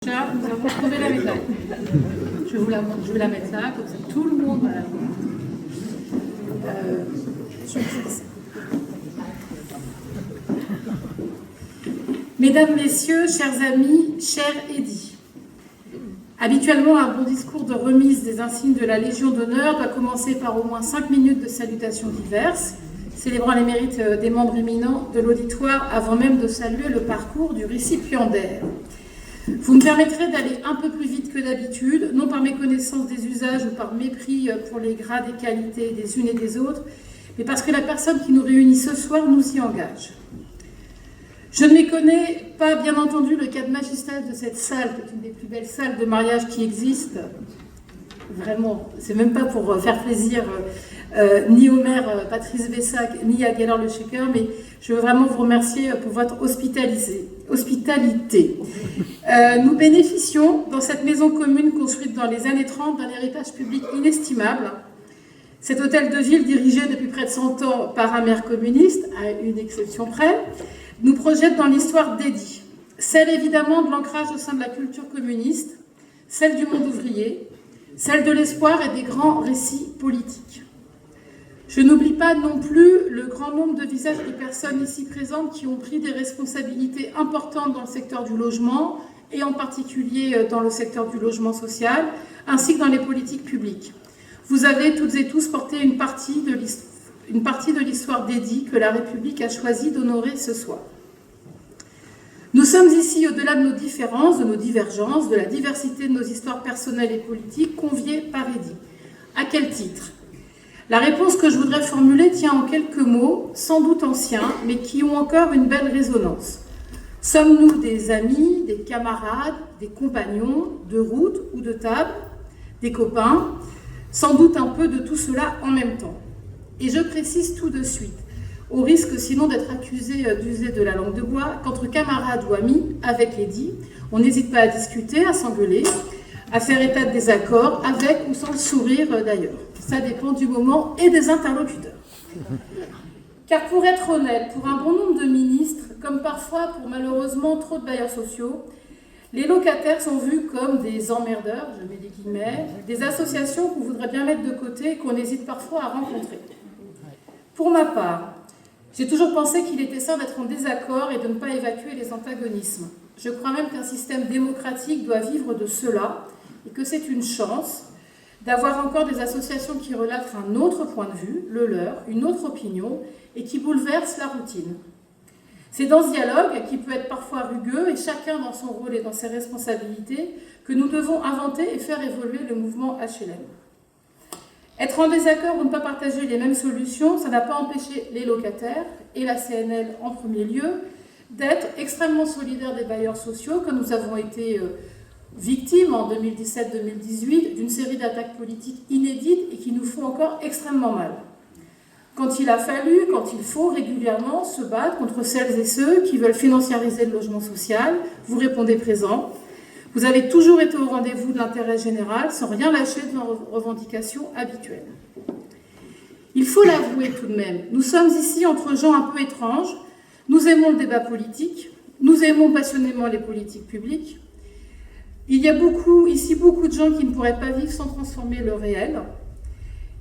Nous avons trouvé la médaille. Je vais la mettre là, comme ça tout le monde va la voir. Mesdames, Messieurs, chers amis, cher Eddy. Habituellement, un bon discours de remise des insignes de la Légion d'honneur doit commencer par au moins 5 minutes de salutations diverses, célébrant les mérites des membres éminents de l'auditoire avant même de saluer le parcours du récipiendaire. Vous me permettrez d'aller un peu plus vite que d'habitude, non par méconnaissance des usages ou par mépris pour les grades et qualités des unes et des autres, mais parce que la personne qui nous réunit ce soir nous y engage. Je ne méconnais pas, bien entendu, le cadre magistral de cette salle, qui est une des plus belles salles de mariage qui existent. Vraiment, c'est même pas pour faire plaisir ni au maire Patrice Bessac, ni à Gaillard le Shaker, mais je veux vraiment vous remercier pour votre hospitalité. Nous bénéficions, dans cette maison commune construite dans les années 30, d'un héritage public inestimable. Cet hôtel de ville, dirigé depuis près de 100 ans par un maire communiste, à une exception près, nous projette dans l'histoire d'Eddy. Celle évidemment de l'ancrage au sein de la culture communiste, celle du monde ouvrier, celle de l'espoir et des grands récits politiques. Je n'oublie pas non plus le grand nombre de visages de personnes ici présentes qui ont pris des responsabilités importantes dans le secteur du logement, et en particulier dans le secteur du logement social, ainsi que dans les politiques publiques. Vous avez toutes et tous porté une partie de l'histoire d'Eddy que la République a choisi d'honorer ce soir. Nous sommes ici, au-delà de nos différences, de nos divergences, de la diversité de nos histoires personnelles et politiques, conviés par Eddy. À quel titre ? La réponse que je voudrais formuler tient en quelques mots, sans doute anciens, mais qui ont encore une belle résonance. Sommes-nous des amis, des camarades, des compagnons, de route ou de table, des copains ? Sans doute un peu de tout cela en même temps. Et je précise tout de suite, au risque sinon d'être accusé d'user de la langue de bois, qu'entre camarades ou amis, avec Eddy, on n'hésite pas à discuter, à s'engueuler, à faire état de désaccords, avec ou sans le sourire d'ailleurs. Ça dépend du moment et des interlocuteurs. Car pour être honnête, pour un bon nombre de ministres, comme parfois pour malheureusement trop de bailleurs sociaux, les locataires sont vus comme des emmerdeurs, je mets des guillemets, des associations qu'on voudrait bien mettre de côté et qu'on hésite parfois à rencontrer. Pour ma part, j'ai toujours pensé qu'il était sain d'être en désaccord et de ne pas évacuer les antagonismes. Je crois même qu'un système démocratique doit vivre de cela et que c'est une chance d'avoir encore des associations qui relatent un autre point de vue, le leur, une autre opinion, et qui bouleversent la routine. C'est dans ce dialogue, qui peut être parfois rugueux, et chacun dans son rôle et dans ses responsabilités, que nous devons inventer et faire évoluer le mouvement HLM. Être en désaccord ou ne pas partager les mêmes solutions, ça n'a pas empêché les locataires, et la CNL en premier lieu, d'être extrêmement solidaires des bailleurs sociaux, que nous avons été victimes en 2017-2018 d'une série d'attaques politiques inédites et qui nous font encore extrêmement mal. Quand il a fallu, quand il faut régulièrement se battre contre celles et ceux qui veulent financiariser le logement social, vous répondez présent. Vous avez toujours été au rendez-vous de l'intérêt général sans rien lâcher de nos revendications habituelles. Il faut l'avouer tout de même, nous sommes ici entre gens un peu étranges, nous aimons le débat politique, nous aimons passionnément les politiques publiques. Il y a ici beaucoup de gens qui ne pourraient pas vivre sans transformer le réel.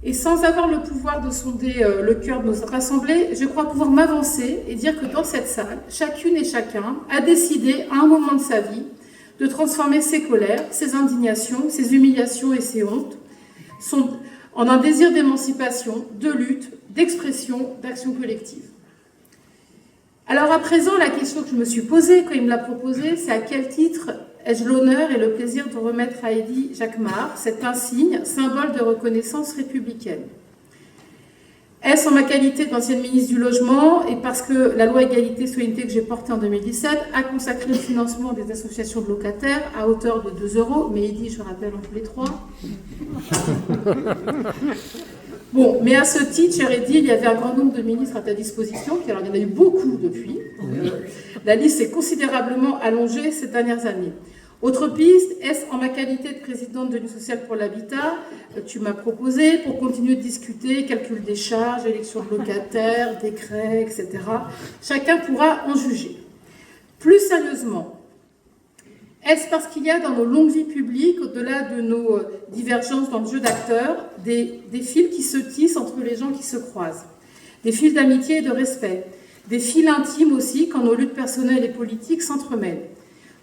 Et sans avoir le pouvoir de sonder le cœur de notre assemblée, je crois pouvoir m'avancer et dire que dans cette salle, chacune et chacun a décidé à un moment de sa vie de transformer ses colères, ses indignations, ses humiliations et ses hontes en un désir d'émancipation, de lutte, d'expression, d'action collective. Alors à présent, la question que je me suis posée quand il me l'a proposée, c'est à quel titre ai-je l'honneur et le plaisir de remettre à Eddy Jacquemart cet insigne, symbole de reconnaissance républicaine. Est-ce en ma qualité d'ancienne ministre du Logement et parce que la loi Égalité et Citoyenneté que j'ai portée en 2017 a consacré le financement des associations de locataires à hauteur de 2 €, mais Eddy, je rappelle, en tous les 3. Bon, mais à ce titre, cher Eddy, il y avait un grand nombre de ministres à ta disposition, alors il y en a eu beaucoup depuis. La liste s'est considérablement allongée ces dernières années. Autre piste, est-ce en ma qualité de présidente de l'Union sociale pour l'habitat, tu m'as proposé pour continuer de discuter, calcul des charges, élection de locataires, décrets, etc. Chacun pourra en juger. Plus sérieusement, Est-ce parce qu'il y a dans nos longues vies publiques, au-delà de nos divergences dans le jeu d'acteurs, des fils qui se tissent entre les gens qui se croisent, des fils d'amitié et de respect, des fils intimes aussi quand nos luttes personnelles et politiques s'entremêlent?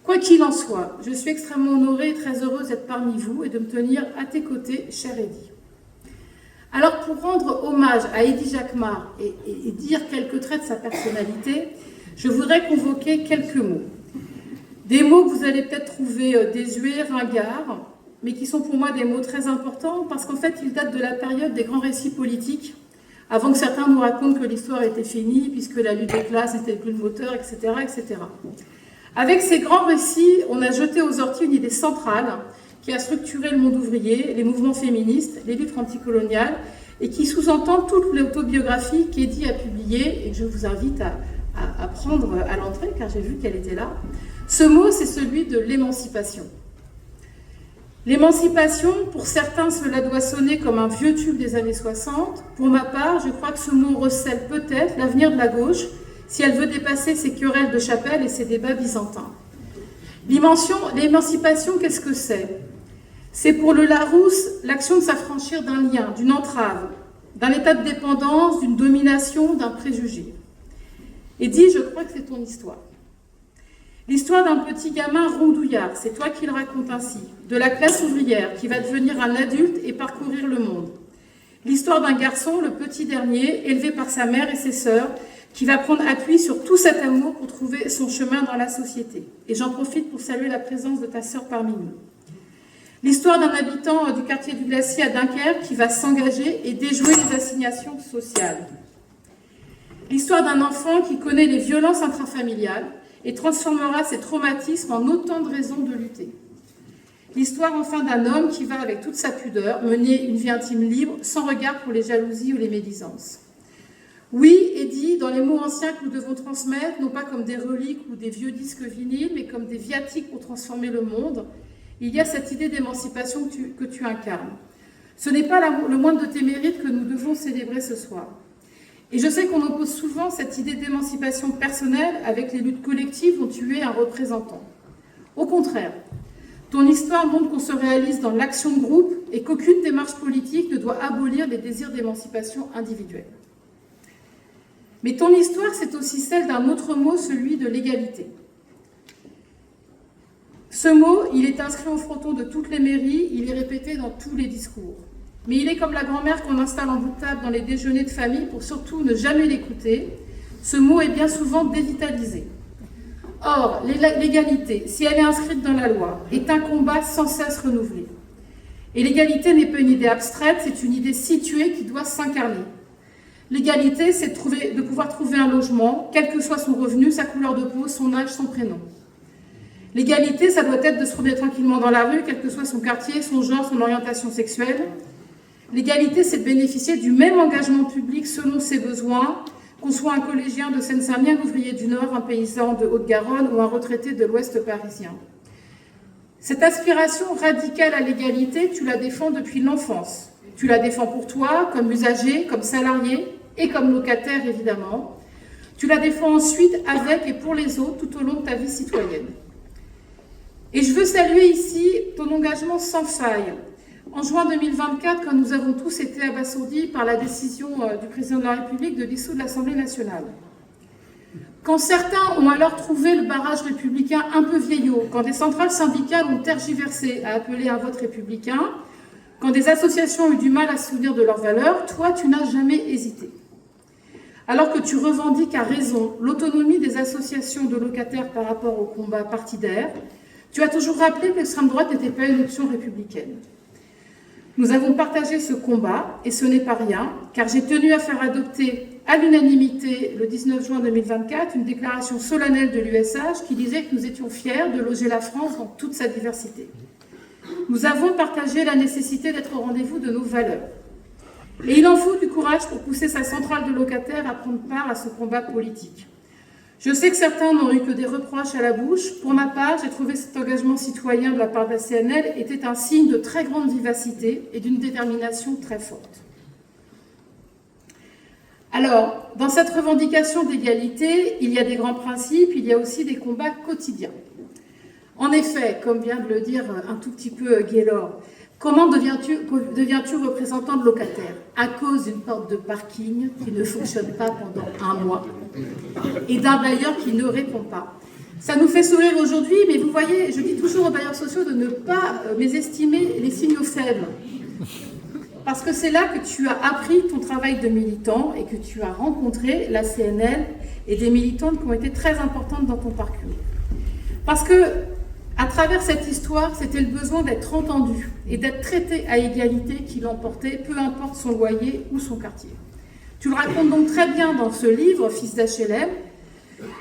Quoi qu'il en soit, je suis extrêmement honorée et très heureuse d'être parmi vous et de me tenir à tes côtés, chère Eddy. Alors, pour rendre hommage à Eddy Jacquemart et dire quelques traits de sa personnalité, je voudrais convoquer quelques mots. Des mots que vous allez peut-être trouver désuets, ringards, mais qui sont pour moi des mots très importants parce qu'en fait, ils datent de la période des grands récits politiques, avant que certains nous racontent que l'histoire était finie, puisque la lutte des classes n'était plus le moteur, etc., etc. Avec ces grands récits, on a jeté aux orties une idée centrale qui a structuré le monde ouvrier, les mouvements féministes, les luttes anticoloniales, et qui sous-entend toute l'autobiographie qu'Eddy a publiée, et que je vous invite à prendre à l'entrée, car j'ai vu qu'elle était là. Ce mot, c'est celui de l'émancipation. L'émancipation, pour certains, cela doit sonner comme un vieux tube des années 60. Pour ma part, je crois que ce mot recèle peut-être l'avenir de la gauche, si elle veut dépasser ses querelles de chapelle et ses débats byzantins. L'émancipation, qu'est-ce que c'est? C'est pour le Larousse l'action de s'affranchir d'un lien, d'une entrave, d'un état de dépendance, d'une domination, d'un préjugé. Eddy, je crois que c'est ton histoire. L'histoire d'un petit gamin rondouillard, c'est toi qui le racontes ainsi, de la classe ouvrière qui va devenir un adulte et parcourir le monde. L'histoire d'un garçon, le petit dernier, élevé par sa mère et ses sœurs, qui va prendre appui sur tout cet amour pour trouver son chemin dans la société. Et j'en profite pour saluer la présence de ta sœur parmi nous. L'histoire d'un habitant du quartier du Glacier à Dunkerque qui va s'engager et déjouer les assignations sociales. L'histoire d'un enfant qui connaît les violences intrafamiliales et transformera ses traumatismes en autant de raisons de lutter. L'histoire enfin d'un homme qui va, avec toute sa pudeur, mener une vie intime libre, sans regard pour les jalousies ou les médisances. Oui, Eddy, dans les mots anciens que nous devons transmettre, non pas comme des reliques ou des vieux disques vinyles, mais comme des viatiques pour transformer le monde, il y a cette idée d'émancipation que tu incarnes. Ce n'est pas le moindre de tes mérites que nous devons célébrer ce soir. Et je sais qu'on oppose souvent cette idée d'émancipation personnelle avec les luttes collectives dont tu es un représentant. Au contraire, ton histoire montre qu'on se réalise dans l'action de groupe et qu'aucune démarche politique ne doit abolir les désirs d'émancipation individuelle. Mais ton histoire, c'est aussi celle d'un autre mot, celui de l'égalité. Ce mot, il est inscrit au fronton de toutes les mairies, il est répété dans tous les discours. Mais il est comme la grand-mère qu'on installe en bout de table dans les déjeuners de famille pour surtout ne jamais l'écouter. Ce mot est bien souvent dévitalisé. Or, l'égalité, si elle est inscrite dans la loi, est un combat sans cesse renouvelé. Et l'égalité n'est pas une idée abstraite, c'est une idée située qui doit s'incarner. L'égalité, c'est de pouvoir trouver un logement, quel que soit son revenu, sa couleur de peau, son âge, son prénom. L'égalité, ça doit être de se promener tranquillement dans la rue, quel que soit son quartier, son genre, son orientation sexuelle. L'égalité, c'est de bénéficier du même engagement public selon ses besoins, qu'on soit un collégien de Seine-Saint-Denis, un ouvrier du Nord, un paysan de Haute-Garonne ou un retraité de l'Ouest parisien. Cette aspiration radicale à l'égalité, tu la défends depuis l'enfance. Tu la défends pour toi, comme usager, comme salarié et comme locataire, évidemment. Tu la défends ensuite avec et pour les autres tout au long de ta vie citoyenne. Et je veux saluer ici ton engagement sans faille. En juin 2024, quand nous avons tous été abasourdis par la décision du président de la République de dissoudre l'Assemblée nationale. Quand certains ont alors trouvé le barrage républicain un peu vieillot, quand des centrales syndicales ont tergiversé à appeler un vote républicain, quand des associations ont eu du mal à se souvenir de leurs valeurs, toi, tu n'as jamais hésité. Alors que tu revendiques à raison l'autonomie des associations de locataires par rapport au combat partidaire, tu as toujours rappelé que l'extrême droite n'était pas une option républicaine. Nous avons partagé ce combat, et ce n'est pas rien, car j'ai tenu à faire adopter à l'unanimité, le 19 juin 2024, une déclaration solennelle de l'USH qui disait que nous étions fiers de loger la France dans toute sa diversité. Nous avons partagé la nécessité d'être au rendez-vous de nos valeurs. Et il en faut du courage pour pousser sa centrale de locataires à prendre part à ce combat politique. Je sais que certains n'ont eu que des reproches à la bouche. Pour ma part, j'ai trouvé cet engagement citoyen de la part de la CNL était un signe de très grande vivacité et d'une détermination très forte. Alors, dans cette revendication d'égalité, il y a des grands principes, il y a aussi des combats quotidiens. En effet, comme vient de le dire un tout petit peu Gaylor, comment deviens-tu représentant de locataire? À cause d'une porte de parking qui ne fonctionne pas pendant un mois et d'un bailleur qui ne répond pas. Ça nous fait sourire aujourd'hui, mais vous voyez, je dis toujours aux bailleurs sociaux de ne pas mésestimer les signaux faibles. Parce que c'est là que tu as appris ton travail de militant et que tu as rencontré la CNL et des militantes qui ont été très importantes dans ton parcours. Parce que, à travers cette histoire, c'était le besoin d'être entendu et d'être traité à égalité qui l'emportait, peu importe son loyer ou son quartier. Tu le racontes donc très bien dans ce livre, Fils d'HLM,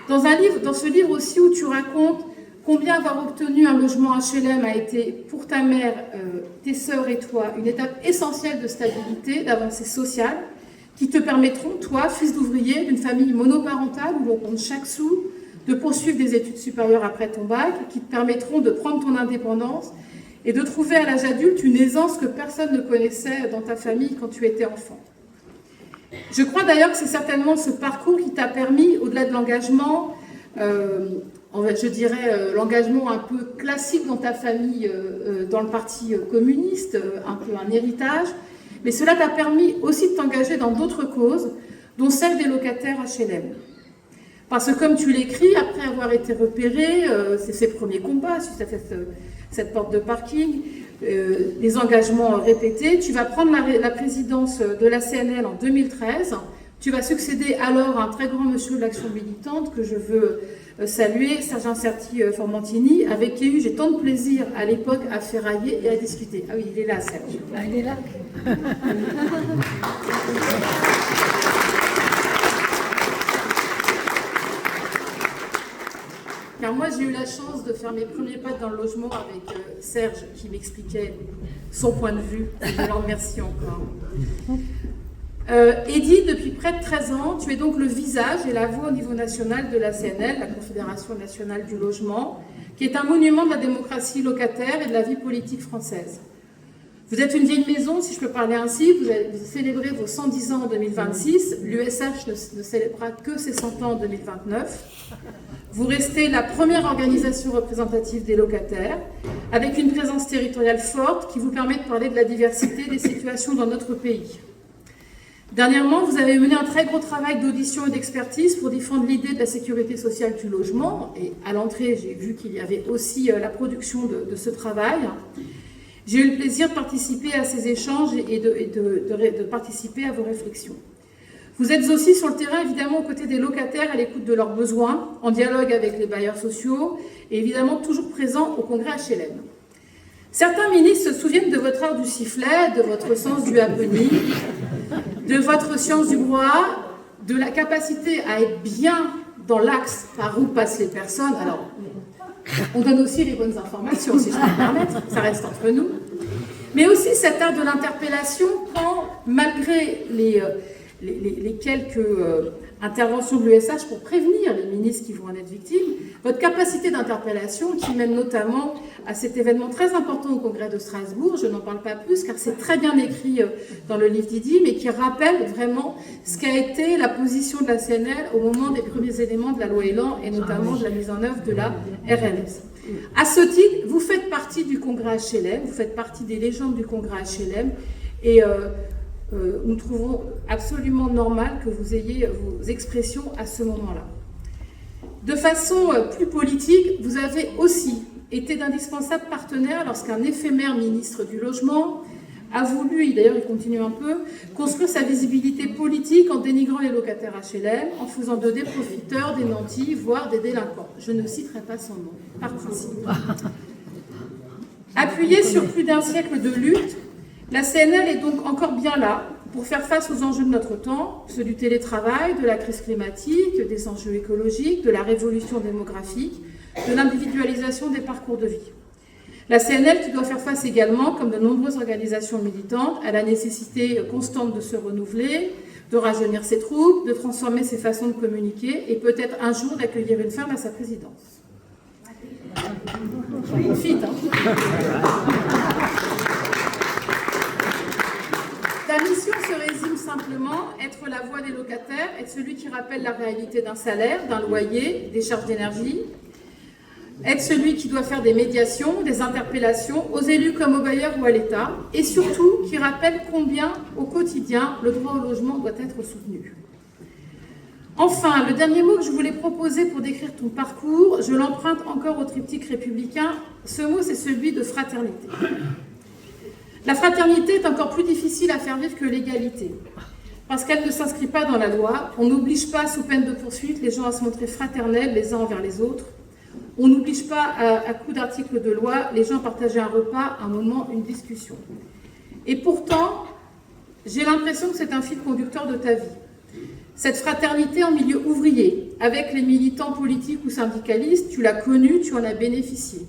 dans ce livre aussi où tu racontes combien avoir obtenu un logement HLM a été pour ta mère, tes sœurs et toi une étape essentielle de stabilité, d'avancée sociale, qui te permettront, toi, fils d'ouvrier d'une famille monoparentale où l'on compte chaque sou, de poursuivre des études supérieures après ton bac, qui te permettront de prendre ton indépendance et de trouver à l'âge adulte une aisance que personne ne connaissait dans ta famille quand tu étais enfant. Je crois d'ailleurs que c'est certainement ce parcours qui t'a permis, au-delà de l'engagement, je dirais l'engagement un peu classique dans ta famille, dans le parti communiste, un peu un héritage, mais cela t'a permis aussi de t'engager dans d'autres causes, dont celle des locataires HLM. Parce que comme tu l'écris, après avoir été repéré, c'est ses premiers combats suite à cette porte de parking, les engagements répétés, tu vas prendre la présidence de la CNL en 2013, tu vas succéder alors à un très grand monsieur de l'action militante que je veux saluer, Sergent Certi-Formentini, avec qui j'ai tant de plaisir à l'époque à ferrailler et à discuter. Ah oui, il est là, Serge. Ah, il est là. Car moi, j'ai eu la chance de faire mes premiers pas dans le logement avec Serge qui m'expliquait son point de vue. Je l'en remercie encore. Eddy, depuis près de 13 ans, tu es donc le visage et la voix au niveau national de la CNL, la Confédération nationale du logement, qui est un monument de la démocratie locataire et de la vie politique française. Vous êtes une vieille maison, si je peux parler ainsi, vous célébrez vos 110 ans en 2026, l'USH ne célébrera que ses 100 ans en 2029. Vous restez la première organisation représentative des locataires, avec une présence territoriale forte qui vous permet de parler de la diversité des situations dans notre pays. Dernièrement, vous avez mené un très gros travail d'audition et d'expertise pour défendre l'idée de la sécurité sociale du logement. Et à l'entrée, j'ai vu qu'il y avait aussi la production de ce travail. J'ai eu le plaisir de participer à ces échanges et de participer à vos réflexions. Vous êtes aussi sur le terrain, évidemment, aux côtés des locataires, à l'écoute de leurs besoins, en dialogue avec les bailleurs sociaux, et évidemment toujours présent au congrès HLM. Certains ministres se souviennent de votre art du sifflet, de votre sens du happening, de votre science du droit, de la capacité à être bien dans l'axe par où passent les personnes. Alors, on donne aussi les bonnes informations, si je peux me permettre, ça reste entre nous. Mais aussi cet art de l'interpellation quand, malgré les quelques interventions de l'USH pour prévenir les ministres qui vont en être victimes, votre capacité d'interpellation qui mène notamment à cet événement très important au Congrès de Strasbourg, je n'en parle pas plus car c'est très bien écrit dans le livre d'Eddy, mais qui rappelle vraiment ce qu'a été la position de la CNL au moment des premiers éléments de la loi Elan et notamment de la mise en œuvre de la RLS. À ce titre, vous faites partie du Congrès HLM, vous faites partie des légendes du Congrès HLM et nous trouvons absolument normal que vous ayez vos expressions à ce moment-là. De façon plus politique, vous avez aussi été d'indispensables partenaires lorsqu'un éphémère ministre du Logement a voulu, et d'ailleurs il continue un peu, construire sa visibilité politique en dénigrant les locataires HLM, en faisant d'eux des profiteurs, des nantis, voire des délinquants. Je ne citerai pas son nom, par principe. Appuyée sur plus d'un siècle de lutte, la CNL est donc encore bien là pour faire face aux enjeux de notre temps, ceux du télétravail, de la crise climatique, des enjeux écologiques, de la révolution démographique, de l'individualisation des parcours de vie. La CNL qui doit faire face également, comme de nombreuses organisations militantes, à la nécessité constante de se renouveler, de rajeunir ses troupes, de transformer ses façons de communiquer et peut-être un jour d'accueillir une femme à sa présidence. J'en profite, Ta mission se résume simplement être la voix des locataires, être celui qui rappelle la réalité d'un salaire, d'un loyer, des charges d'énergie, être celui qui doit faire des médiations, des interpellations aux élus comme aux bailleurs ou à l'État, et surtout qui rappelle combien, au quotidien, le droit au logement doit être soutenu. Enfin, le dernier mot que je voulais proposer pour décrire ton parcours, je l'emprunte encore au triptyque républicain. Ce mot, c'est celui de fraternité. La fraternité est encore plus difficile à faire vivre que l'égalité, parce qu'elle ne s'inscrit pas dans la loi. On n'oblige pas, sous peine de poursuite, les gens à se montrer fraternels les uns envers les autres. On n'oblige pas, à coup d'articles de loi, les gens à partager un repas, un moment, une discussion. Et pourtant, j'ai l'impression que c'est un fil conducteur de ta vie. Cette fraternité en milieu ouvrier, avec les militants politiques ou syndicalistes, tu l'as connue, tu en as bénéficié.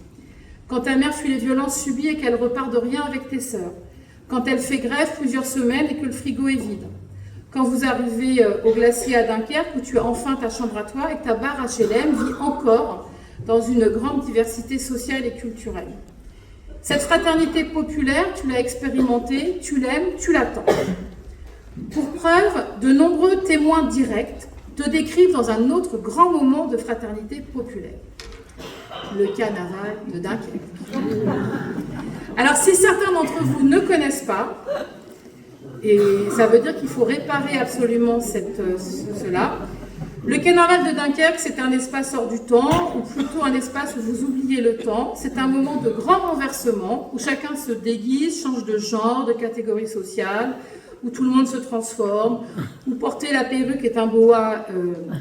Quand ta mère fuit les violences subies et qu'elle repart de rien avec tes sœurs. Quand elle fait grève plusieurs semaines et que le frigo est vide. Quand vous arrivez au glacier à Dunkerque, où tu as enfin ta chambre à toi et que ta barre HLM vit encore dans une grande diversité sociale et culturelle. Cette fraternité populaire, tu l'as expérimentée, tu l'aimes, tu l'attends. Pour preuve, de nombreux témoins directs te décrivent dans un autre grand moment de fraternité populaire. Le carnaval de Dunkerque. Alors, si certains d'entre vous ne connaissent pas, et ça veut dire qu'il faut réparer absolument cela, le carnaval de Dunkerque, c'est un espace hors du temps, ou plutôt un espace où vous oubliez le temps. C'est un moment de grand renversement, où chacun se déguise, change de genre, de catégorie sociale, où tout le monde se transforme, où porter la perruque est un boa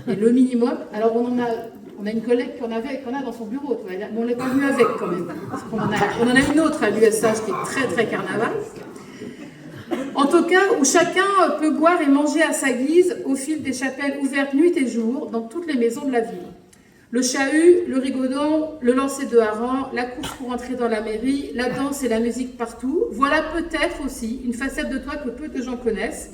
est le minimum. Alors on a une collègue qu'on a dans son bureau, tu vois, mais on ne l'est pas venue avec quand même, parce qu'on on en a une autre à l'USH qui est très très carnaval. En tout cas, où chacun peut boire et manger à sa guise au fil des chapelles ouvertes nuit et jour dans toutes les maisons de la ville. Le chahut, le rigodon, le lancer de hareng, la course pour entrer dans la mairie, la danse et la musique partout. Voilà peut-être aussi une facette de toi que peu de gens connaissent.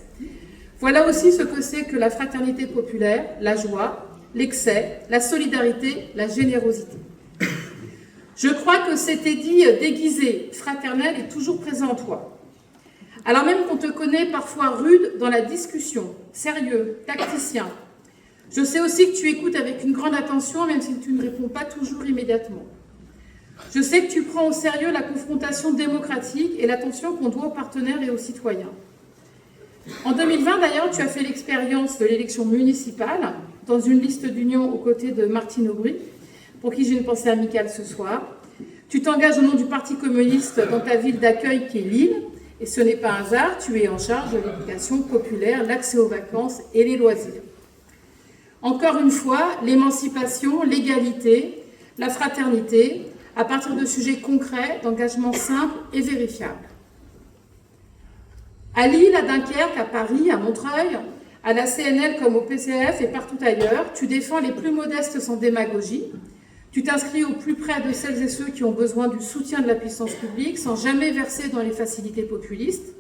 Voilà aussi ce que c'est que la fraternité populaire, la joie, l'excès, la solidarité, la générosité. Je crois que cet édit déguisé, fraternel, est toujours présent en toi. Alors même qu'on te connaît parfois rude dans la discussion, sérieux, tacticien. Je sais aussi que tu écoutes avec une grande attention, même si tu ne réponds pas toujours immédiatement. Je sais que tu prends au sérieux la confrontation démocratique et l'attention qu'on doit aux partenaires et aux citoyens. En 2020, d'ailleurs, tu as fait l'expérience de l'élection municipale dans une liste d'union aux côtés de Martine Aubry, pour qui j'ai une pensée amicale ce soir. Tu t'engages au nom du Parti communiste dans ta ville d'accueil qui est Lille, et ce n'est pas un hasard, tu es en charge de l'éducation populaire, l'accès aux vacances et les loisirs. Encore une fois, l'émancipation, l'égalité, la fraternité, à partir de sujets concrets, d'engagements simples et vérifiables. À Lille, à Dunkerque, à Paris, à Montreuil, à la CNL comme au PCF et partout ailleurs, tu défends les plus modestes sans démagogie. Tu t'inscris au plus près de celles et ceux qui ont besoin du soutien de la puissance publique sans jamais verser dans les facilités populistes.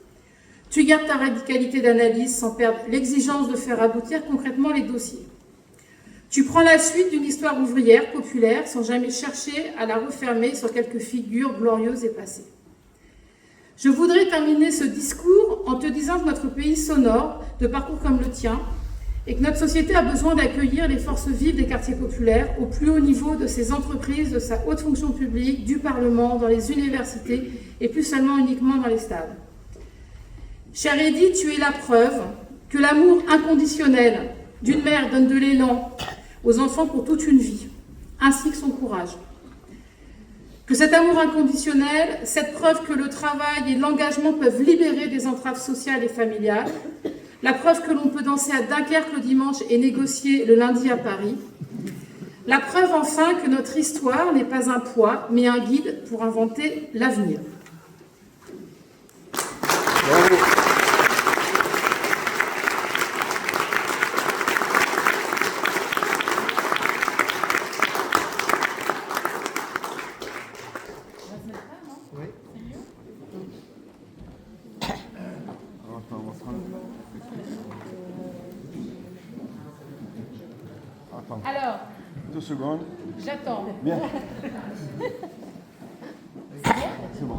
Tu gardes ta radicalité d'analyse sans perdre l'exigence de faire aboutir concrètement les dossiers. Tu prends la suite d'une histoire ouvrière, populaire, sans jamais chercher à la refermer sur quelques figures glorieuses et passées. Je voudrais terminer ce discours en te disant que notre pays s'honore de parcours comme le tien et que notre société a besoin d'accueillir les forces vives des quartiers populaires au plus haut niveau de ses entreprises, de sa haute fonction publique, du Parlement, dans les universités et plus seulement uniquement dans les stades. Cher Eddy, tu es la preuve que l'amour inconditionnel d'une mère donne de l'élan aux enfants pour toute une vie, ainsi que son courage. Que cet amour inconditionnel, cette preuve que le travail et l'engagement peuvent libérer des entraves sociales et familiales, la preuve que l'on peut danser à Dunkerque le dimanche et négocier le lundi à Paris, la preuve enfin que notre histoire n'est pas un poids, mais un guide pour inventer l'avenir. Bravo. Alors, 2 secondes. j'attends. Bien. C'est bon.